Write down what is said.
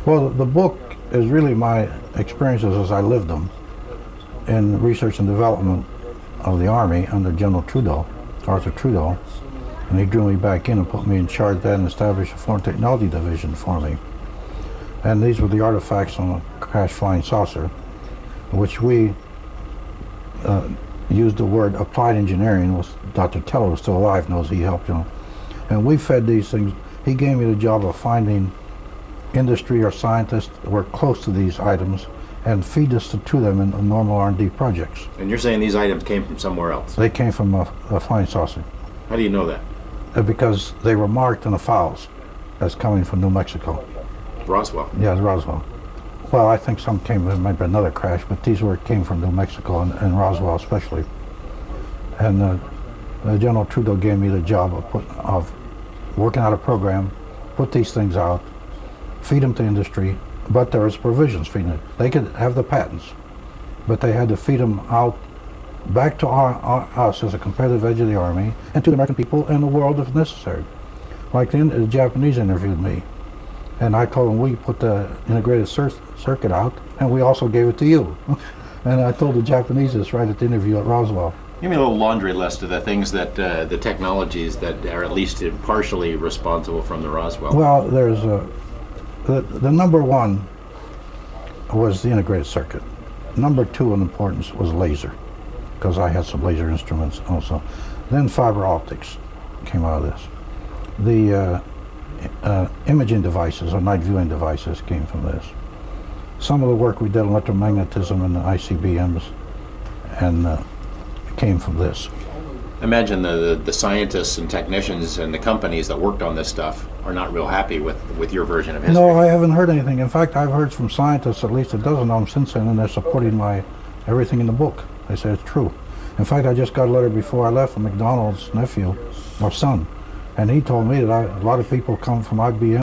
Well, the book is really my experiences as I lived them in research and development of the Army under General Trudeau, Arthur Trudeau, and he drew me back in and put me in charge of that and established a foreign technology division for me. And these were the artifacts on a crashed flying saucer, which we used the word applied engineering. Was Dr. Teller was still alive, knows he helped him. And we fed these things. He gave me the job of finding industry or scientists that were close to these items and feed us to them in normal R&D projects. And you're saying these items came from somewhere else? They came from a flying saucer. How do you know that? Because they were marked in the files as coming from New Mexico. Roswell? Yeah, it's Roswell. Well, I think some came, it might be another crash, but these came from New Mexico and Roswell especially. And General Trudeau gave me the job of working out a program, put these things out, feed them to industry, but there was provisions feeding it. They could have the patents, but they had to feed them out back to us as a competitive edge of the Army and to the American people and the world if necessary. Like the Japanese interviewed me, and I told them we put the integrated circuit out, and we also gave it to you. And I told the Japanese this right at the interview at Roswell. Give me a little laundry list of the things that, the technologies that are at least partially responsible from the Roswell. Well, there's the number one was the integrated circuit. Number two in importance was laser, because I had some laser instruments also. Then fiber optics came out of this. The imaging devices or night viewing devices came from this. Some of the work we did on electromagnetism and the ICBMs and came from this. Imagine the scientists and technicians and the companies that worked on this stuff are not real happy with your version of history. No, I haven't heard anything. In fact, I've heard from scientists, at least a dozen of them since then, and they're supporting everything in the book. They say it's true. In fact, I just got a letter before I left from McDonald's nephew, or son, and he told me that a lot of people come from IBM